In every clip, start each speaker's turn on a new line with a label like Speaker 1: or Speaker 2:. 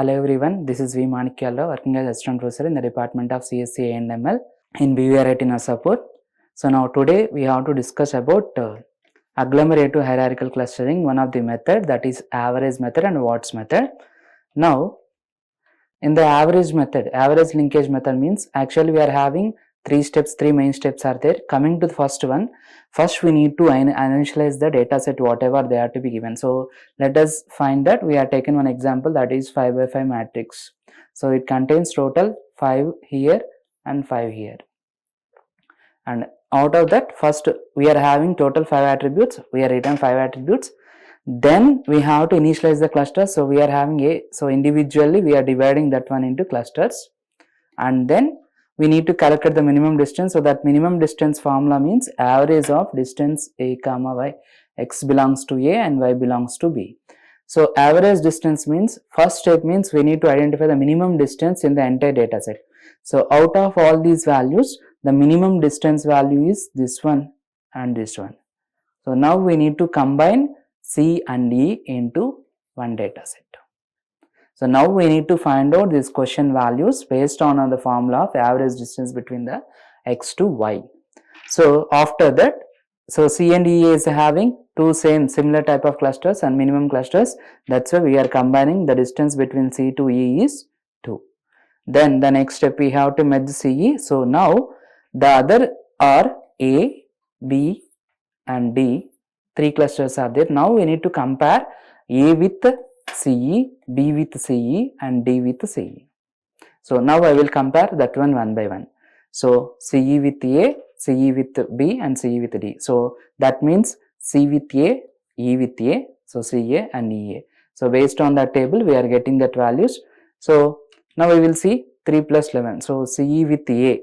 Speaker 1: Hello everyone, this is V. Manikyala Rao, working as Assistant Professor in the Department of CSC and ML in BVRIT in our support. So now today we have to discuss about agglomerative hierarchical clustering, one of the method, that is average method and Watts method. Now in the average method, average linkage method means actually we are having three main steps are there. Coming to the first one, first we need to initialize the data set whatever they are to be given. So let us find that. We are taken one example, that is 5 by 5 matrix. So it contains total 5 here and 5 here, and out of that first we are having total 5 attributes. We are written 5 attributes. Then we have to initialize the cluster. So we are having a, so individually we are dividing that one into clusters, and then we need to calculate the minimum distance. So that minimum distance formula means average of distance a comma y, x belongs to a and y belongs to b. So average distance means, first step means we need to identify the minimum distance in the entire data set. So out of all these values, the minimum distance value is this one and this one. So now we need to combine C and E into one data set. So now we need to find out these question values based on the formula of average distance between the x to y. So after that, so C and E is having two similar type of clusters and minimum clusters. That's why we are combining the distance between C to E is 2. Then the next step we have to merge CE. So now the other are A, B and D. 3 clusters are there. Now we need to compare A with CE, B with CE and D with CE. So now I will compare that one by one. So CE with A, CE with B and CE with D. So that means C with A, E with A, so CA and EA. So based on that table we are getting that values. So now we will see 3 plus 11. So CE with A,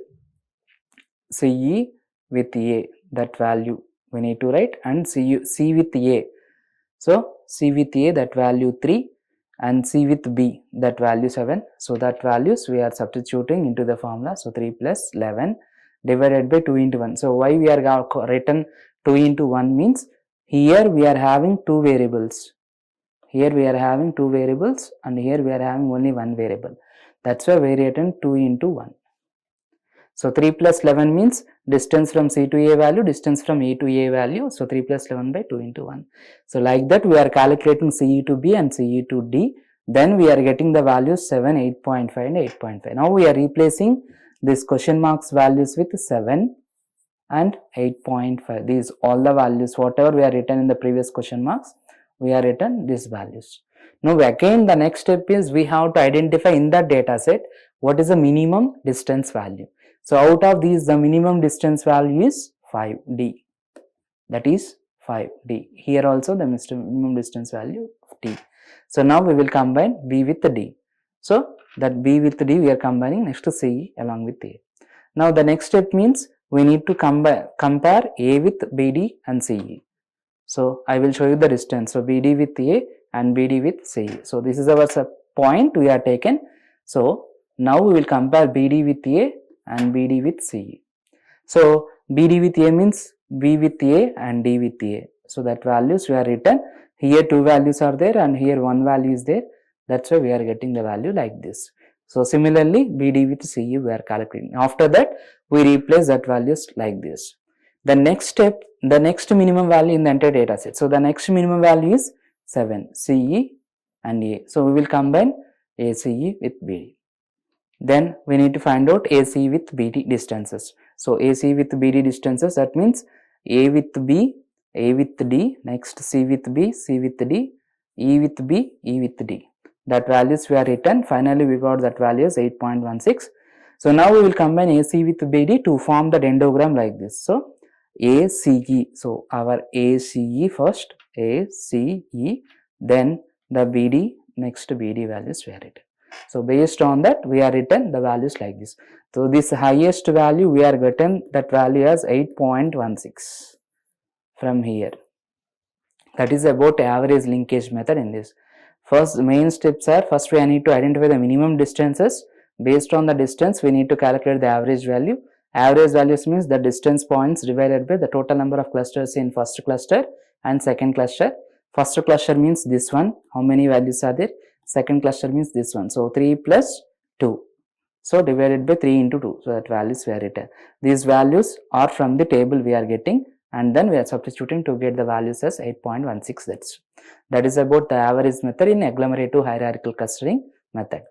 Speaker 1: CE with A, that value we need to write, and C with A. So C with A, that value 3, and C with B, that value 7. So that values we are substituting into the formula. So 3 plus 11 divided by 2 into 1. So why we are written 2 into 1 means here we are having 2 variables. Here we are having 2 variables and here we are having only 1 variable. That's why we written 2 into 1. So 3 plus 11 means distance from C to A value, distance from A to A value. So 3 plus 11 by 2 into 1. So like that we are calculating CE to B and CE to D. Then we are getting the values 7, 8.5 and 8.5. Now we are replacing this question marks values with 7 and 8.5. These all the values whatever we are written in the previous question marks, we are written these values. Now again the next step is we have to identify in that data set what is the minimum distance value. So out of these the minimum distance value is 5D, that is 5D. Here also the minimum distance value D. So now we will combine B with D. So that B with D we are combining next to C along with A. Now the next step means we need to compare A with BD and CE. So I will show you the distance. So BD with A and BD with CE. So this is our point we are taken. So now we will compare BD with A and BD with CE. So BD with A means B with A and D with A. So that values we are written. Here 2 values are there and here 1 value is there. That's why we are getting the value like this. So similarly BD with CE we are calculating. After that we replace that values like this. The next step, the next minimum value in the entire data set. So the next minimum value is 7, CE and A. So we will combine ACE with BD. Then we need to find out AC with BD distances. So AC with BD distances, that means A with B, A with D, next C with B, C with D, E with B, E with D. That values we are written. Finally we got that value is 8.16. So now we will combine AC with BD to form the dendrogram like this. So ACE, so our ACE first, ACE, then the BD, next BD values we are written. So based on that we are written the values like this. So this highest value we are getting that value as 8.16 from here. That is about average linkage method in this. First main steps are, first we need to identify the minimum distances. Based on the distance we need to calculate the average value. Average values means the distance points divided by the total number of clusters in first cluster and second cluster. First cluster means this one, how many values are there? second cluster means this one. So 3 plus 2. So divided by 3 into 2. So that values we are written. These values are from the table we are getting, and then we are substituting to get the values as 8.16. That is about the average method in agglomerative hierarchical clustering method.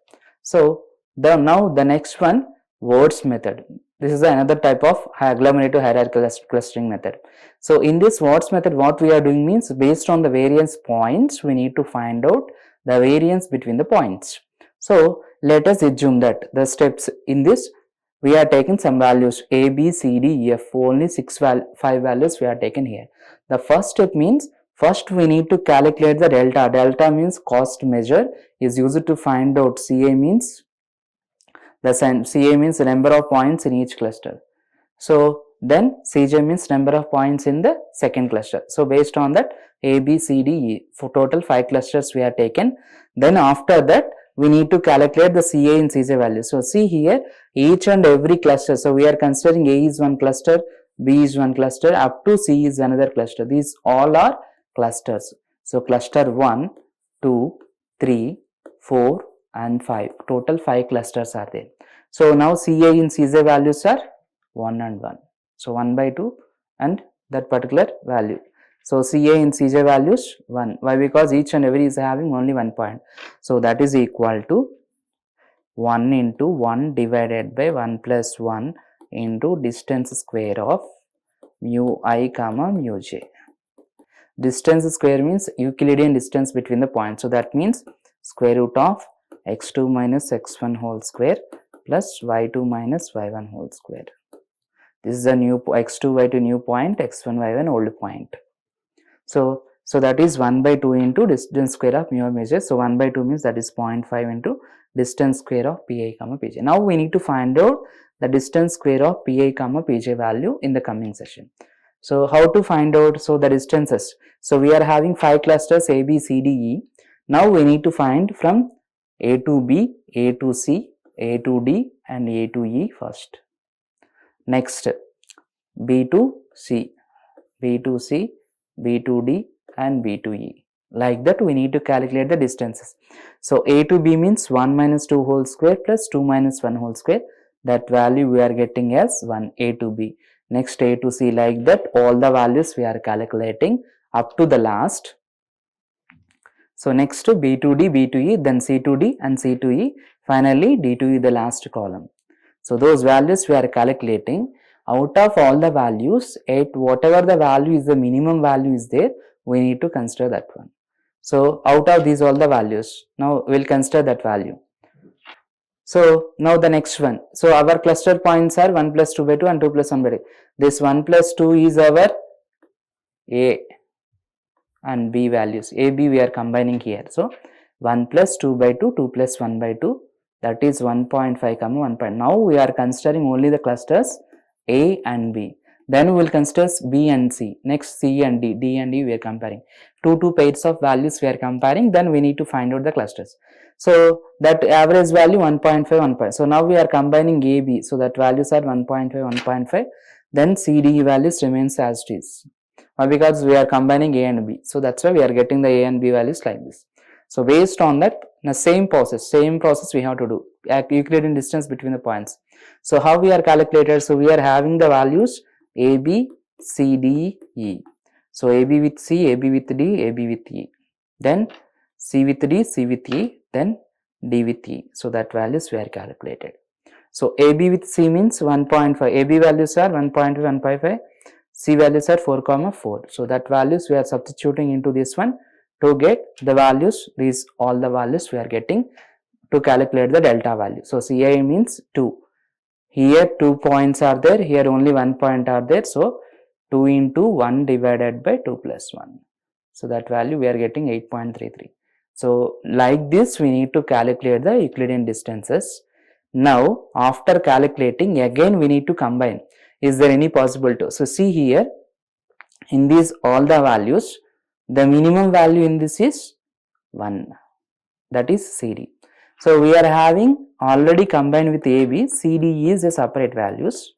Speaker 1: So now the next one, Ward's method. This is another type of agglomerative hierarchical clustering method. So in this Ward's method, what we are doing means, based on the variance points, we need to find out the variance between the points. So let us assume that the steps in this, we are taking some values A, B, C, D, E, F. Only 5 values we are taken here. The first step means, first we need to calculate the delta. Delta means cost measure, is used to find out CA means the number of points in each cluster. So then Cj means number of points in the second cluster. So based on that, A, B, C, D, E, for total 5 clusters we are taken. Then after that, we need to calculate the Ca and Cj value. So see here, each and every cluster. So we are considering A is one cluster, B is one cluster, up to C is another cluster. These all are clusters. So cluster 1, 2, 3, 4 and 5. Total 5 clusters are there. So now Ca and Cj values are 1 and 1. So 1 by 2 and that particular value. So Ca and Cj values 1. Why? Because each and every is having only 1 point. So that is equal to 1 into 1 divided by 1 plus 1 into distance square of mu I comma mu j. Distance square means Euclidean distance between the points. So that means square root of x2 minus x1 whole square plus y2 minus y1 whole square. This is a new x2, y2 new point, x1, y1 old point. So that is 1 by 2 into distance square of mu I measure. So 1 by 2 means that is 0.5 into distance square of pi comma pj. Now we need to find out the distance square of pi comma pj value in the coming session. So how to find out? So the distances. So we are having 5 clusters A, B, C, D, E. Now we need to find from A to B, A to C, A to D and A to E first. Next B to C, B to C, B to D and B to E. Like that we need to calculate the distances. So A to B means 1 minus 2 whole square plus 2 minus 1 whole square. That value we are getting as 1. A to B. Next A to C, like that all the values we are calculating up to the last. So next to B to D, B to E, then C to D and C to E, finally D to E, the last column. So those values we are calculating. Out of all the values, whatever the value is, the minimum value is there, we need to consider that one. So out of these all the values, now we will consider that value. So now the next one. So our cluster points are 1 plus 2 by 2 and 2 plus 1 by 2. This 1 plus 2 is our A and B values. A, B we are combining here. So 1 plus 2 by 2, 2 plus 1 by 2, that is 1.5 comma 1. Now we are considering only the clusters A and B. Then we will consider B and C. Next C and D, D and E we are comparing. Two pairs of values we are comparing. Then we need to find out the clusters. So that average value 1.5, 1. So now we are combining A, B. So that values are 1.5, 1.5. Then C, D values remains as it is. Because we are combining A and B. So that's why we are getting the A and B values like this. So based on that, the same process we have to do. Euclidean distance between the points. So how we are calculated? So we are having the values A, B, C, D, E. So A, B with C, A, B with D, A, B with E. Then C with D, C with E, then D with E. So that values we are calculated. So A, B with C means 1.5. A, B values are 1.5, 1.5. C values are 4, 4. So that values we are substituting into this one to get the values. These all the values we are getting to calculate the delta value. So Ci means 2. Here 2 points are there. Here only 1 point are there. So 2 into 1 divided by 2 plus 1. So that value we are getting 8.33. So like this we need to calculate the Euclidean distances. Now after calculating, again we need to combine. Is there any possibility? So see here, in these all the values, the minimum value in this is 1, that is CD. So we are having already combined with AB, CD is a separate values.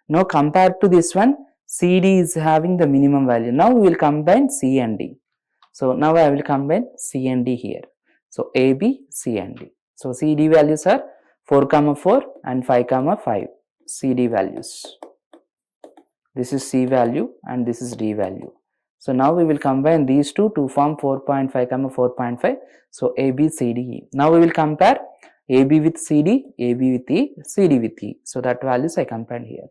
Speaker 1: Now compared to this one, CD is having the minimum value. Now we will combine C and D. So now I will combine C and D here. So A, B, C and D. So CD values are 4, 4 and 5, 5. CD values. This is C value and this is D value. So now we will combine these two to form 4.5, 4.5. So A, B, C, D, E. Now we will compare AB with CD, AB with E, CD with E. So that values I compared here.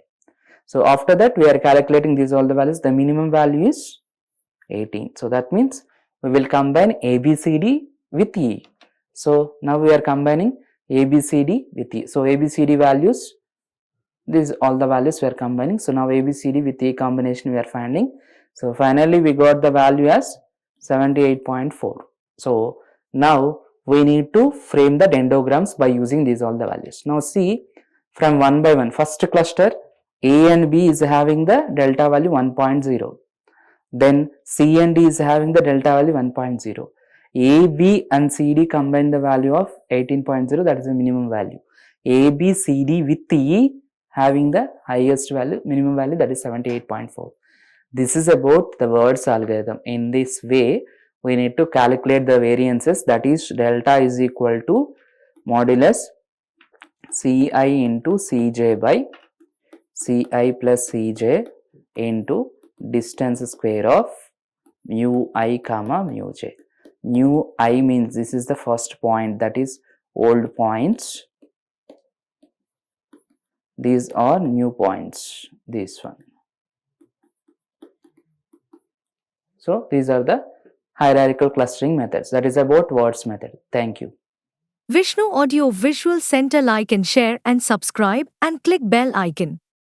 Speaker 1: So after that we are calculating these all the values. The minimum value is 18. So that means we will combine ABCD with E. So now we are combining ABCD with E. So ABCD values, these all the values we are combining. So now ABCD with E combination we are finding. So finally we got the value as 78.4. So now we need to frame the dendrograms by using these all the values. Now see, from one by one, first cluster A and B is having the delta value 1.0. Then C and D is having the delta value 1.0. A, B and C, D combine the value of 18.0, that is the minimum value. A, B, C, D with E having the highest value, minimum value, that is 78.4. This is about the words algorithm. In this way, we need to calculate the variances, that is delta is equal to modulus Ci into Cj by Ci plus Cj into distance square of mu I comma mu j. Mu I means this is the first point, that is old points. These are new points, this one. So these are the hierarchical clustering methods. That is about words method. Thank you.
Speaker 2: Vishnu Audio Visual Center, like and share and subscribe and click bell icon.